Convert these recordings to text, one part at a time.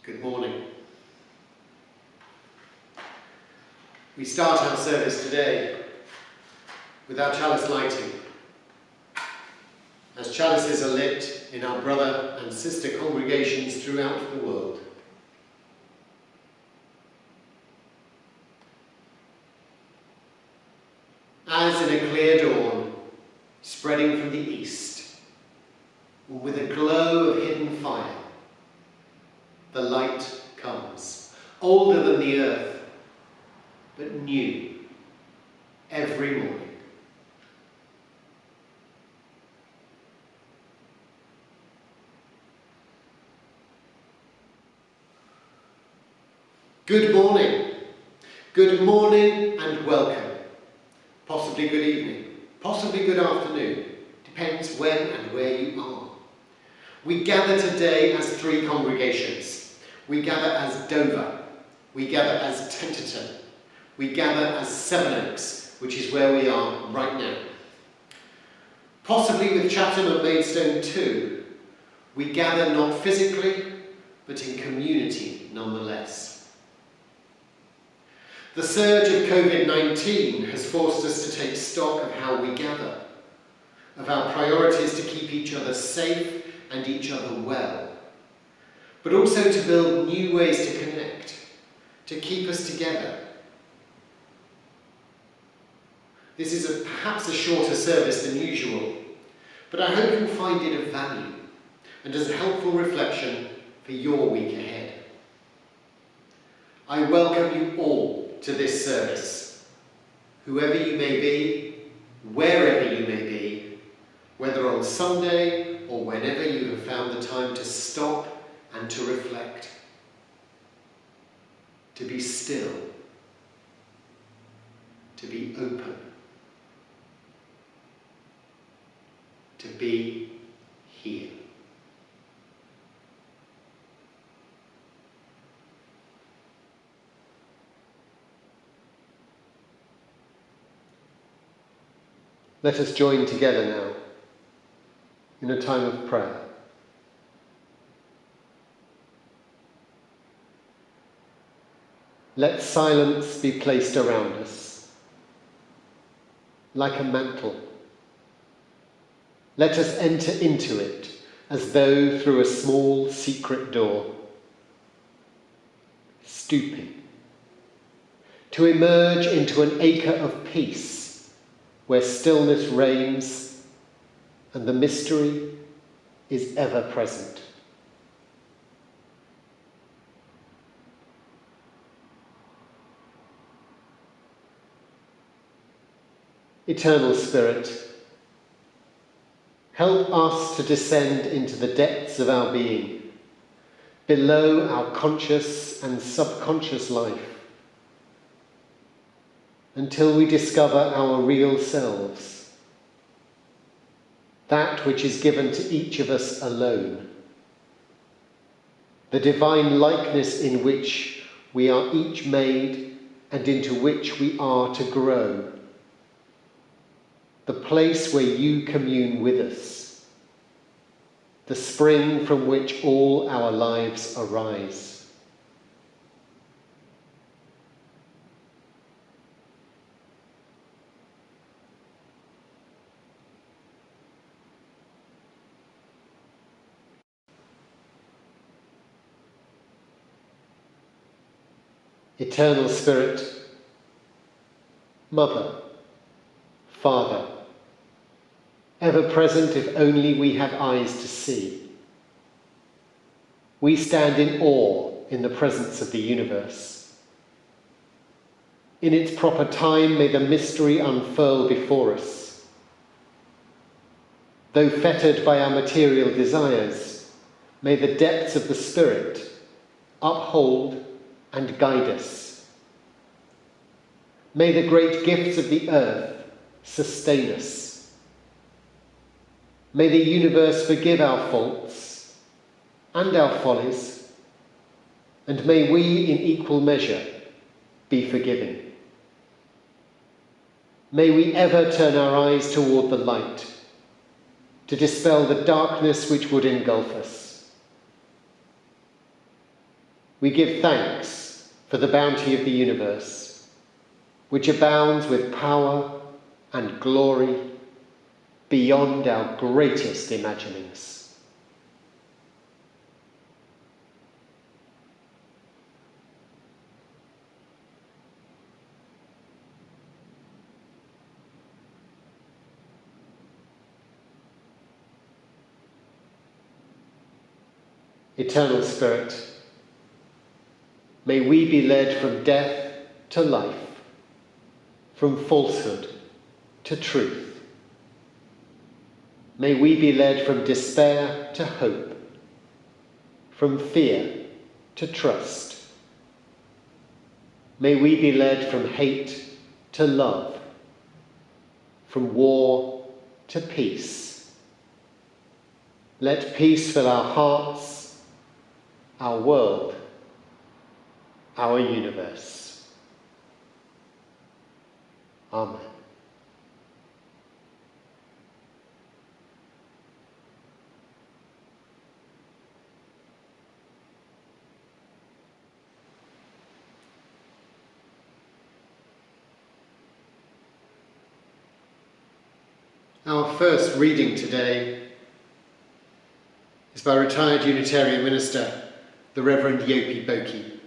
Good morning. We start our service today with our chalice lighting. As chalices are lit in our brother and sister congregations throughout the world. As in a clear dawn, spreading from the east, with a glow of hidden fire, the light comes, older than the earth, but new every morning. Good morning. Good morning and welcome. Possibly good evening, possibly good afternoon, depends when and where you are. We gather today as three congregations. We gather as Dover, we gather as Tenterden, we gather as Sevenoaks, which is where we are right now. Possibly with Chatham and Maidstone too, we gather not physically, but in community nonetheless. The surge of COVID-19 has forced us to take stock of how we gather, of our priorities to keep each other safe and each other well, but also to build new ways to connect, to keep us together. This is perhaps a shorter service than usual, but I hope you'll find it of value and as a helpful reflection for your week ahead. I welcome you all to this service, whoever you may be, wherever you may be, whether on Sunday or whenever you have found the time to stop and to reflect, to be still, to be open, to be here. Let us join together now in a time of prayer. Let silence be placed around us, like a mantle. Let us enter into it as though through a small secret door, stooping, to emerge into an acre of peace where stillness reigns and the mystery is ever present. Eternal Spirit, help us to descend into the depths of our being, below our conscious and subconscious life, until we discover our real selves, that which is given to each of us alone, the divine likeness in which we are each made and into which we are to grow, the place where you commune with us, the spring from which all our lives arise. Eternal Spirit, Mother, Father, ever present if only we have eyes to see. We stand in awe in the presence of the universe. In its proper time, may the mystery unfurl before us. Though fettered by our material desires, may the depths of the Spirit uphold and guide us. May the great gifts of the earth sustain us. May the universe forgive our faults and our follies, and may we in equal measure be forgiven. May we ever turn our eyes toward the light, to dispel the darkness which would engulf us. We give thanks for the bounty of the universe, which abounds with power and glory beyond our greatest imaginings. Eternal Spirit, may we be led from death to life, from falsehood to truth. May we be led from despair to hope, from fear to trust. May we be led from hate to love, from war to peace. Let peace fill our hearts, our world, our universe. Amen. Our first reading today is by retired Unitarian minister, the Reverend Yopi Boki.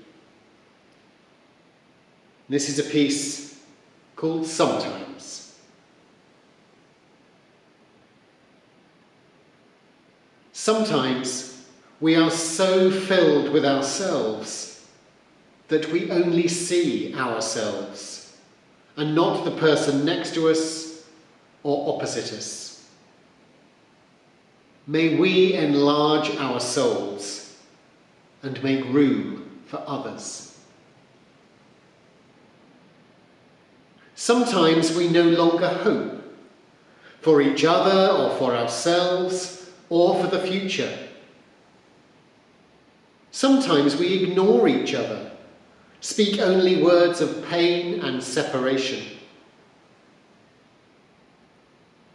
This is a piece called Sometimes. Sometimes we are so filled with ourselves that we only see ourselves and not the person next to us or opposite us. May we enlarge our souls and make room for others. Sometimes we no longer hope for each other or for ourselves or for the future. Sometimes we ignore each other, speak only words of pain and separation.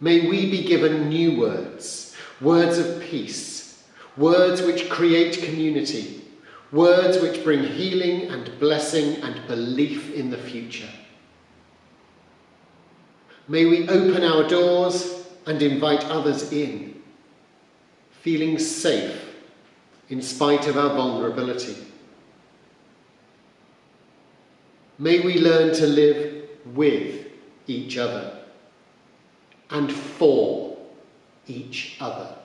May we be given new words, words of peace, words which create community, words which bring healing and blessing and belief in the future. May we open our doors and invite others in, feeling safe in spite of our vulnerability. May we learn to live with each other and for each other.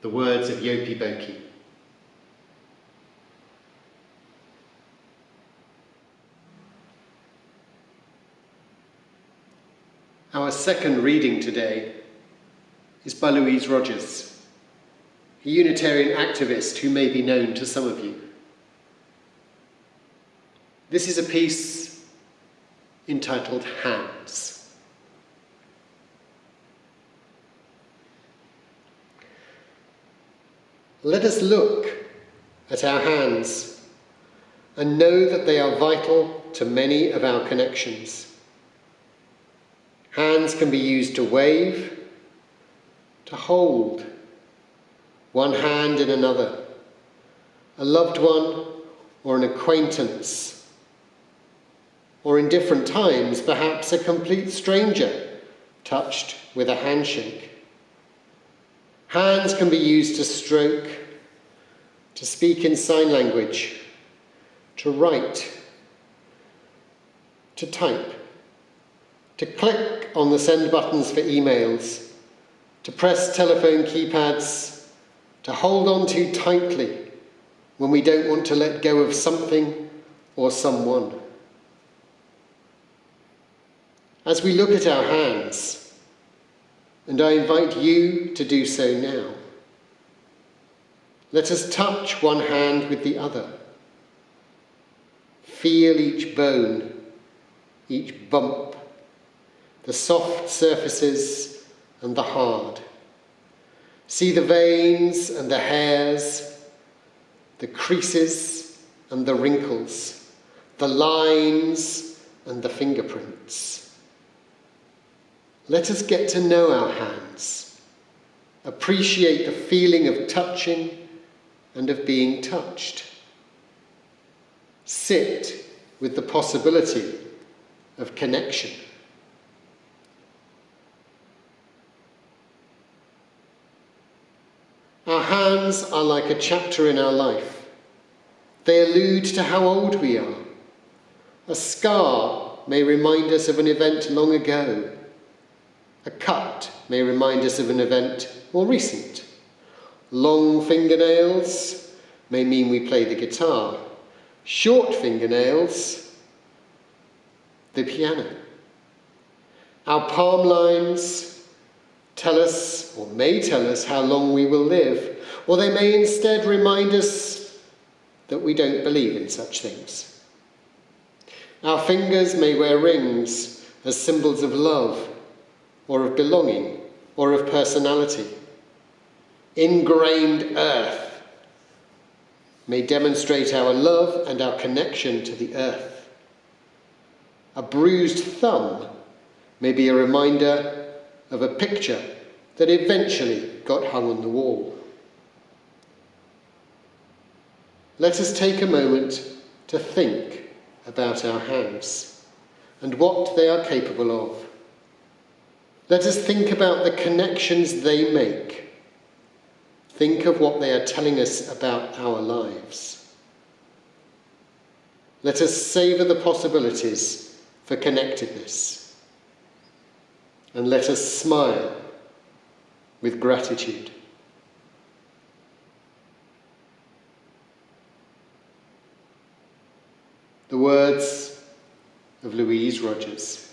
The words of Yopi Boki. Our second reading today is by Louise Rogers, a Unitarian activist who may be known to some of you. This is a piece entitled Hands. Let us look at our hands and know that they are vital to many of our connections. Hands can be used to wave, to hold, one hand in another, a loved one or an acquaintance, or in different times, perhaps a complete stranger touched with a handshake. Hands can be used to stroke, to speak in sign language, to write, to type, to click on the send buttons for emails, to press telephone keypads, to hold on too tightly when we don't want to let go of something or someone. As we look at our hands, and I invite you to do so now, let us touch one hand with the other. Feel each bone, each bump, the soft surfaces and the hard. See the veins and the hairs, the creases and the wrinkles, the lines and the fingerprints. let us get to know our hands, appreciate the feeling of touching and of being touched. Sit with the possibility of connection. Our hands are like a chapter in our life. They allude to how old we are. A scar may remind us of an event long ago. A cut may remind us of an event more recent. Long fingernails may mean we play the guitar. Short fingernails, the piano. Our palm lines tell us, or may tell us, how long we will live, or they may instead remind us that we don't believe in such things. Our fingers may wear rings as symbols of love, or of belonging, or of personality. Ingrained earth may demonstrate our love and our connection to the earth. A bruised thumb may be a reminder of a picture that eventually got hung on the wall. Let us take a moment to think about our hands and what they are capable of. Let us think about the connections they make. Think of what they are telling us about our lives. Let us savour the possibilities for connectedness. And let us smile with gratitude. The words of Louise Rogers.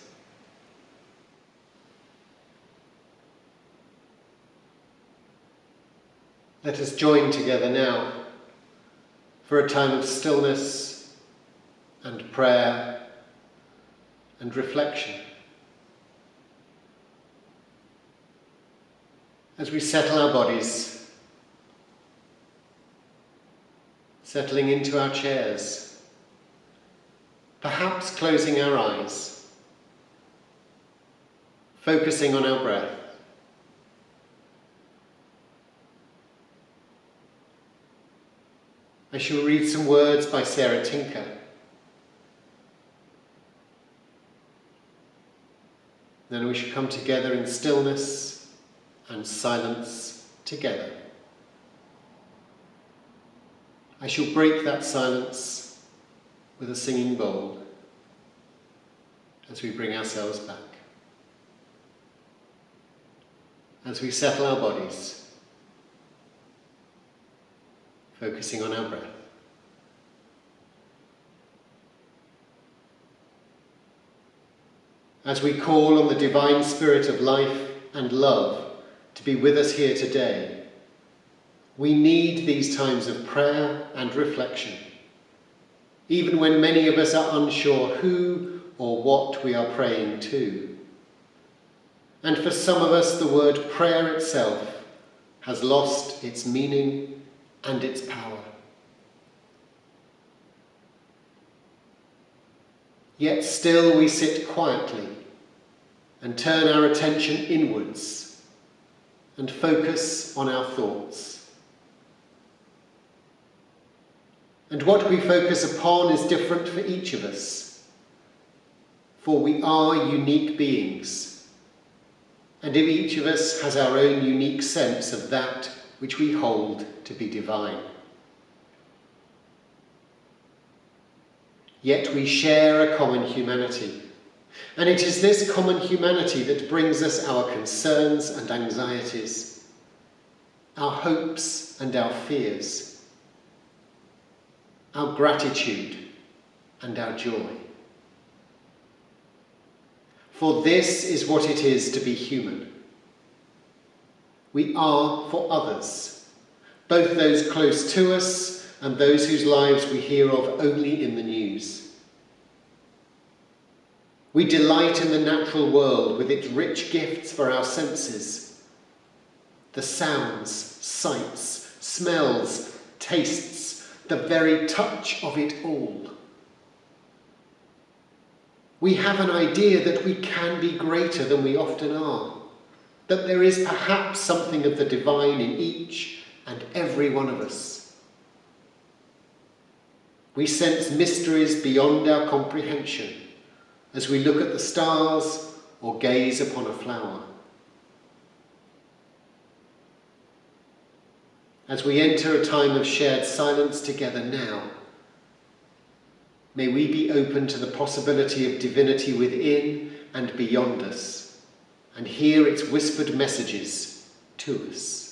Let us join together now for a time of stillness and prayer and reflection. As we settle our bodies, settling into our chairs, perhaps closing our eyes, focusing on our breath. I shall read some words by Sarah Tinker. Then we shall come together in stillness and silence together. I shall break that silence with a singing bowl as we bring ourselves back. As we settle our bodies, focusing on our breath. As we call on the divine spirit of life and love to be with us here today, we need these times of prayer and reflection, even when many of us are unsure who or what we are praying to. And for some of us, the word prayer itself has lost its meaning and its power. Yet still we sit quietly and turn our attention inwards and focus on our thoughts. And what we focus upon is different for each of us, for we are unique beings, and each of us has our own unique sense of that which we hold to be divine. Yet we share a common humanity, and it is this common humanity that brings us our concerns and anxieties, our hopes and our fears, our gratitude and our joy. For this is what it is to be human. We are for others, both those close to us and those whose lives we hear of only in the news. We delight in the natural world with its rich gifts for our senses. The sounds, sights, smells, tastes, the very touch of it all. We have an idea that we can be greater than we often are, that there is perhaps something of the divine in each and every one of us. We sense mysteries beyond our comprehension as we look at the stars or gaze upon a flower. As we enter a time of shared silence together now, may we be open to the possibility of divinity within and beyond us, and hear its whispered messages to us.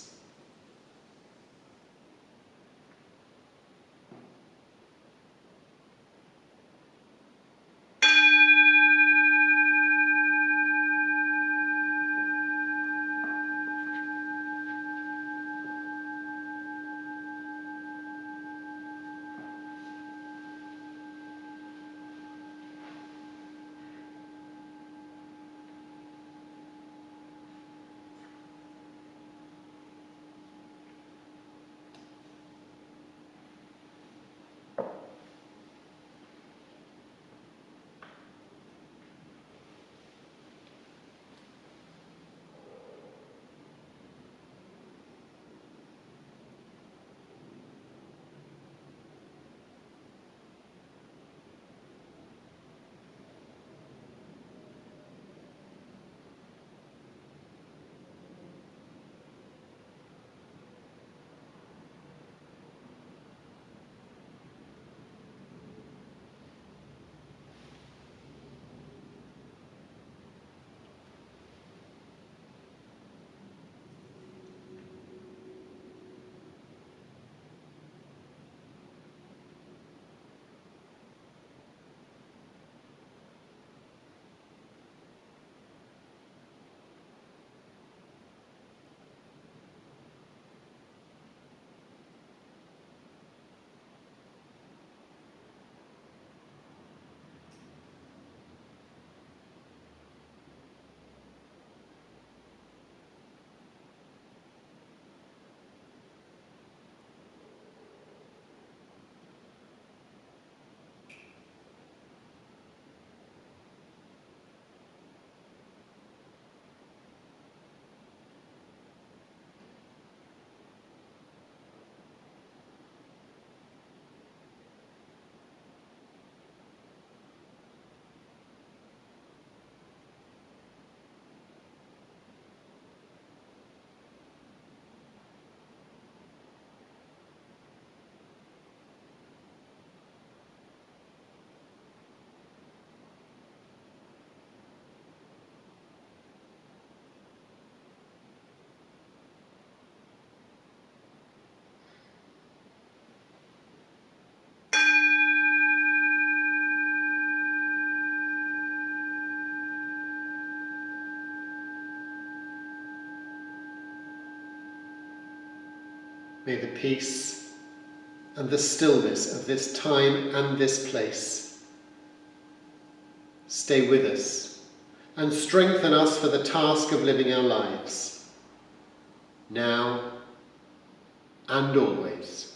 May the peace and the stillness of this time and this place stay with us and strengthen us for the task of living our lives, now and always.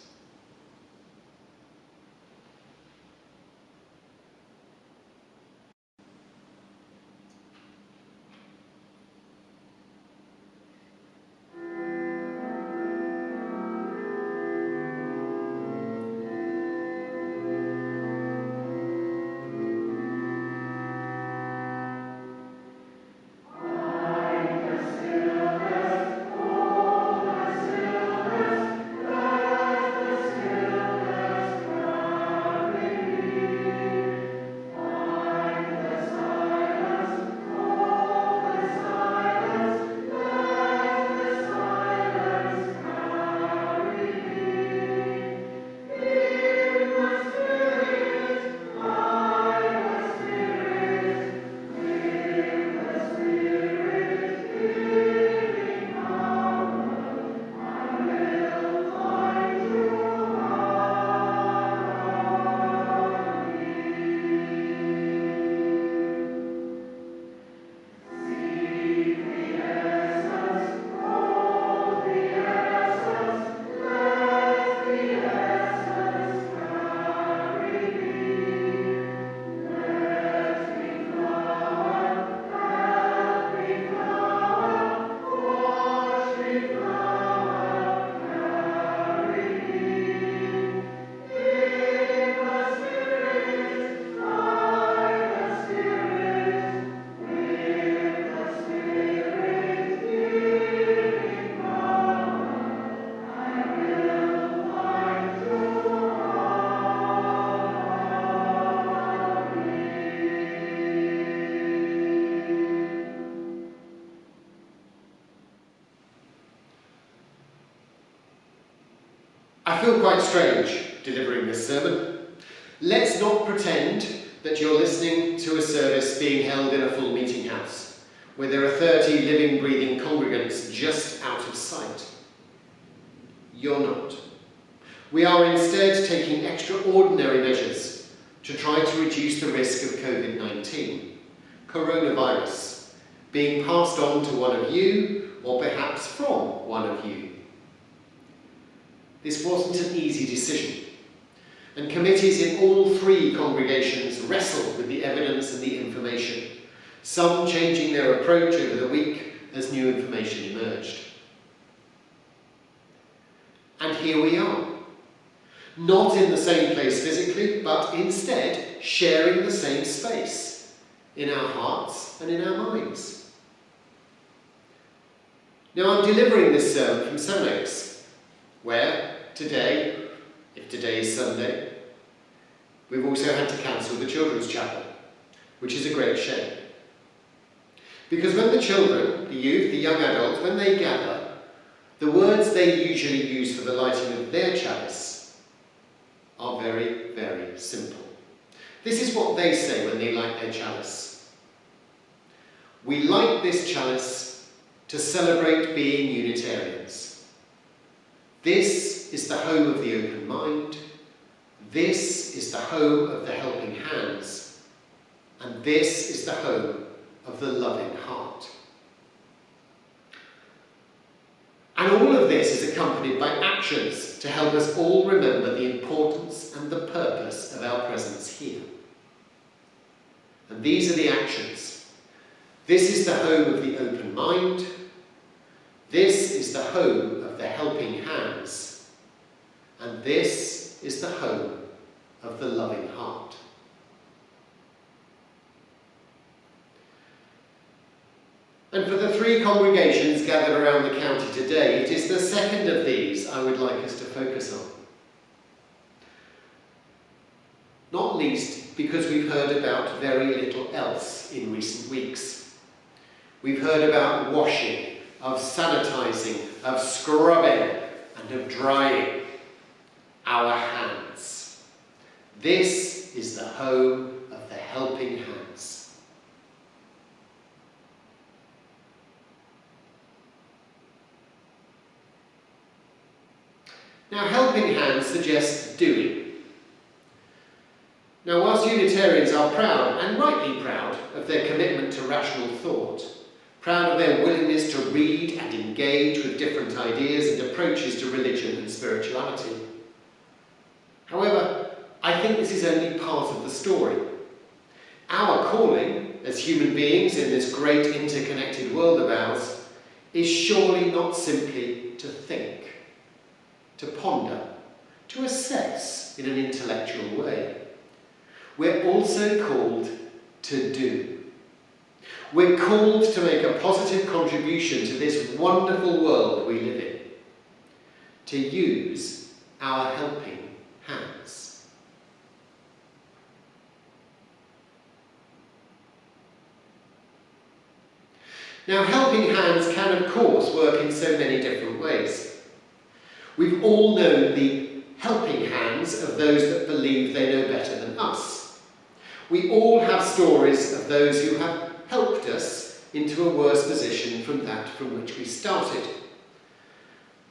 I feel quite strange delivering this sermon. Let's not pretend that you're listening to a service being held in a full meeting house, where there are 30 living, breathing congregants just out of sight. You're not. We are instead taking extraordinary measures to try to reduce the risk of COVID-19, coronavirus, being passed on to one of you, or perhaps from one of you. This wasn't an easy decision, and committees in all three congregations wrestled with the evidence and the information, some changing their approach over the week as new information emerged. And here we are, not in the same place physically, but instead sharing the same space in our hearts and in our minds. Now, I'm delivering this sermon from Sevenoaks, where today, if today is Sunday, we've also had to cancel the children's chapel, which is a great shame. Because when the children, the youth, the young adults, when they gather, the words they usually use for the lighting of their chalice are very, very simple. This is what they say when they light their chalice. We light this chalice to celebrate being Unitarians. This is the home of the open mind. This is the home of the helping hands. And this is the home of the loving heart. And all of this is accompanied by actions to help us all remember the importance and the purpose of our presence here. And these are the actions. This is the home of the open mind. This is the home of the helping hands. And this is the home of the loving heart. And for the three congregations gathered around the county today, it is the second of these I would like us to focus on. Not least because we've heard about very little else in recent weeks. We've heard about washing, of sanitising, of scrubbing, and of drying our hands. This is the home of the helping hands. Now, helping hands suggests doing. Now, whilst Unitarians are proud, and rightly proud, of their commitment to rational thought, proud of their willingness to read and engage with different ideas and approaches to religion and spirituality, however, I think this is only part of the story. Our calling, as human beings in this great interconnected world of ours, is surely not simply to think, to ponder, to assess in an intellectual way. We're also called to do. We're called to make a positive contribution to this wonderful world we live in, to use our helping hands. Now, helping hands can, of course, work in so many different ways. We've all known the helping hands of those that believe they know better than us. We all have stories of those who have helped us into a worse position from that from which we started.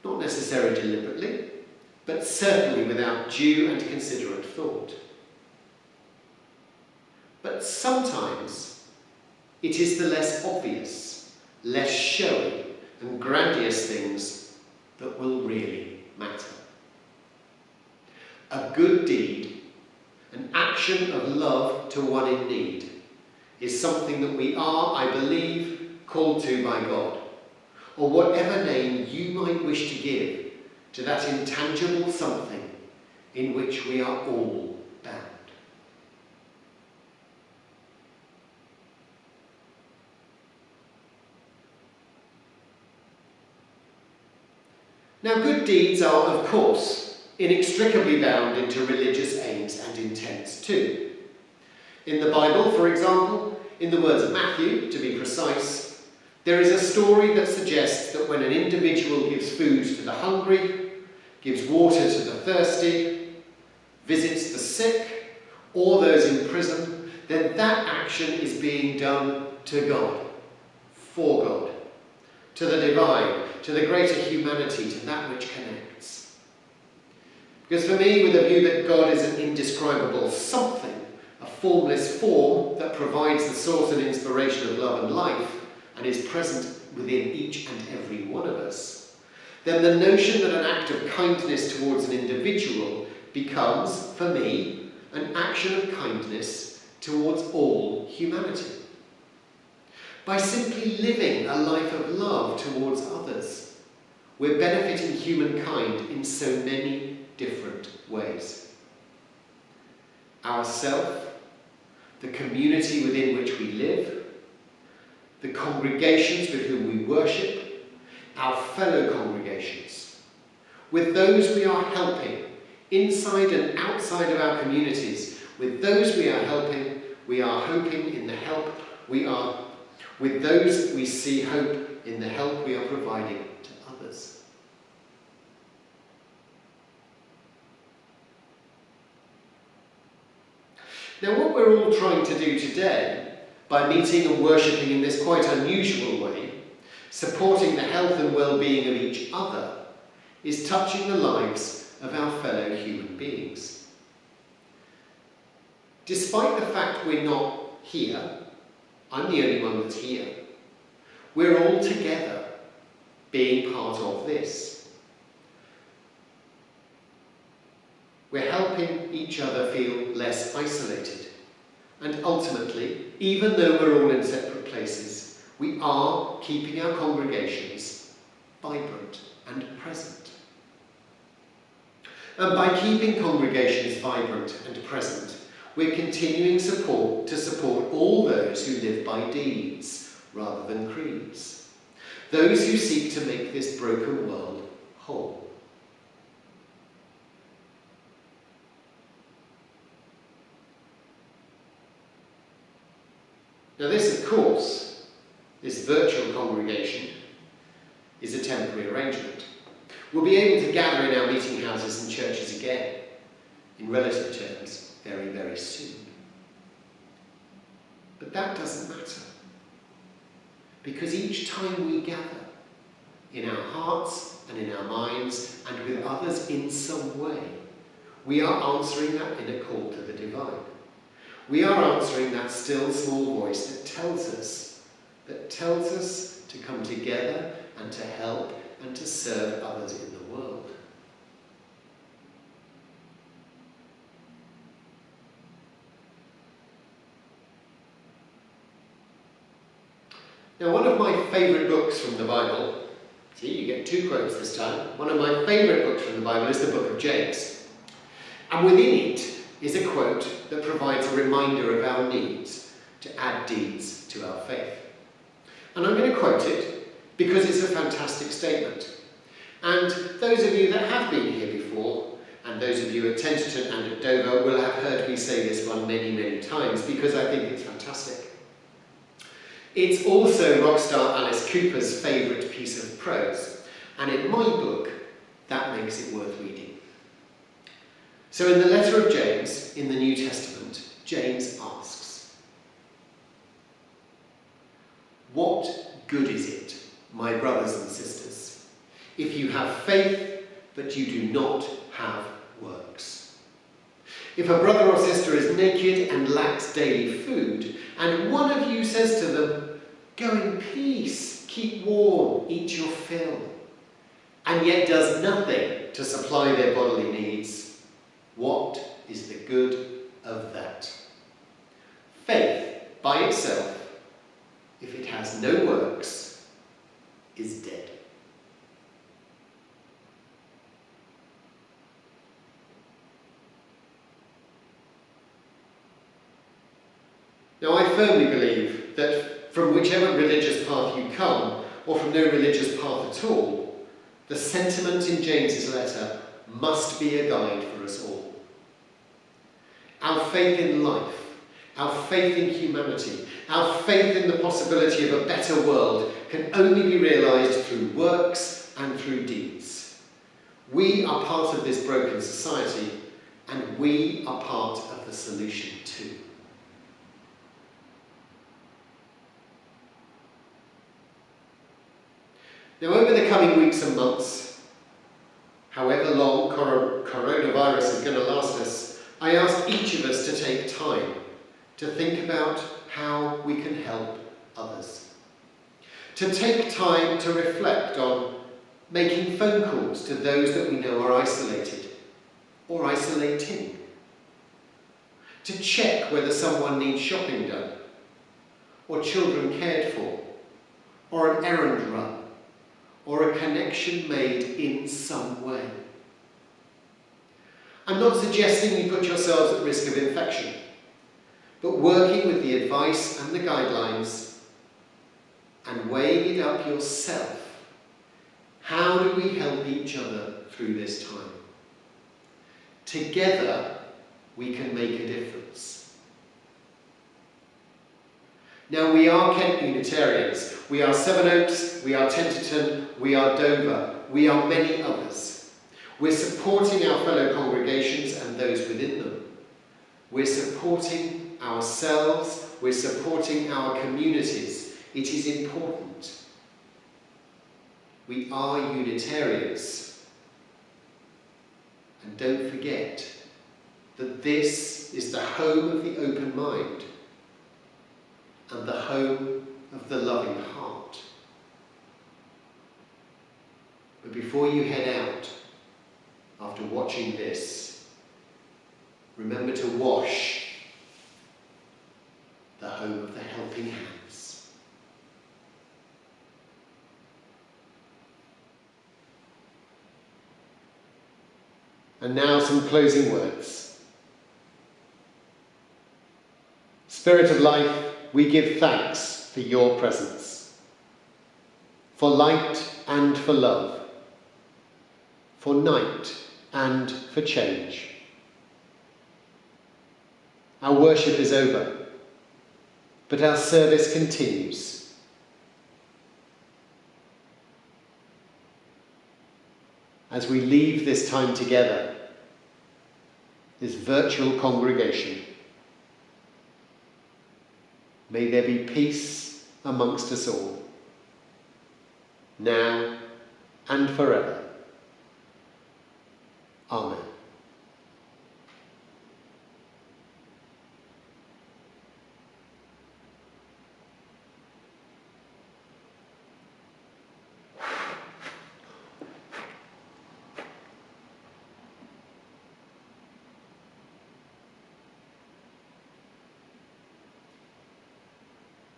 Not necessarily deliberately, but certainly without due and considerate thought. But sometimes it is the less obvious, less showy and grandiose things that will really matter. A good deed, an action of love to one in need, is something that we are, I believe, called to by God, or whatever name you might wish to give to that intangible something in which we are all bound. Now, good deeds are, of course, inextricably bound into religious aims and intents too. In the Bible, for example, in the words of Matthew, to be precise, there is a story that suggests that when an individual gives food to the hungry, gives water to the thirsty, visits the sick, or those in prison, then that action is being done to God, for God, to the divine, to the greater humanity, to that which connects. Because for me, with a view that God is an indescribable something, a formless form that provides the source and inspiration of love and life, and is present within each and every one of us, then the notion that an act of kindness towards an individual becomes, for me, an action of kindness towards all humanity. By simply living a life of love towards others, we're benefiting humankind in so many different ways. Ourself, the community within which we live, the congregations with whom we worship, our fellow congregations, with those we are helping, inside and outside of our communities, with those we are helping, we are hoping in the help we are, with those we see hope in the help we are providing to others. Now, what we're all trying to do today, by meeting and worshipping in this quite unusual way, supporting the health and well-being of each other, is touching the lives of our fellow human beings. Despite the fact we're not here, I'm the only one that's here, we're all together being part of this. We're helping each other feel less isolated. And ultimately, even though we're all in separate places, we are keeping our congregations vibrant and present. And by keeping congregations vibrant and present, we're continuing to support all those who live by deeds rather than creeds. Those who seek to make this broken world whole. Now this, of course, this virtual congregation is a temporary arrangement. We'll be able to gather in our meeting houses and churches again, in relative terms, very, very soon. But that doesn't matter. Because each time we gather, in our hearts and in our minds, and with others in some way, we are answering that inner call to the divine. We are answering that still small voice that tells us to come together and to help and to serve others in the world. Now, one of my favourite books from the Bible, see, you get two quotes this time. One of my favourite books from the Bible is the book of James. And within it is a quote that provides a reminder of our needs to add deeds to our faith. And I'm going to quote it because it's a fantastic statement. And those of you that have been here before, and those of you at Tenterden and at Dover, will have heard me say this one many, many times because I think it's fantastic. It's also rockstar Alice Cooper's favourite piece of prose, and in my book, that makes it worth reading. So in the letter of James, in the New Testament, James asks, "What good is it, my brothers and sisters, if you have faith but you do not have works? If a brother or sister is naked and lacks daily food, and one of you says to them, 'Go in peace, keep warm, eat your fill,' and yet does nothing to supply their bodily needs, what is the good of that? Faith by itself, if it has no works, is dead." Now, I firmly believe that from whichever religious path you come, or from no religious path at all, the sentiment in James's letter must be a guide for us all. Our faith in life, our faith in humanity, our faith in the possibility of a better world can only be realised through works and through deeds. We are part of this broken society, and we are part of the solution too. Now, over the coming weeks and months, however long coronavirus is going to last us, I ask each of us to take time to think about how we can help others. To take time to reflect on making phone calls to those that we know are isolated or isolating. To check whether someone needs shopping done, or children cared for, or an errand run, or a connection made in some way. I'm not suggesting you put yourselves at risk of infection, but working with the advice and the guidelines and weighing it up yourself. How do we help each other through this time? Together, we can make a difference. Now, we are Kent Unitarians. We are Sevenoaks, we are Tenterden, we are Dover, we are many others. We're supporting our fellow congregations and those within them. We're supporting ourselves, we're supporting our communities. It is important. We are Unitarians. And don't forget that this is the home of the open mind and the home of the loving heart. But before you head out, after watching this, remember to wash the home of the helping hands. And now some closing words. Spirit of life, we give thanks for your presence, for light and for love, for night and for change. Our worship is over, but our service continues. As we leave this time together, this virtual congregation, may there be peace amongst us all, now and forever.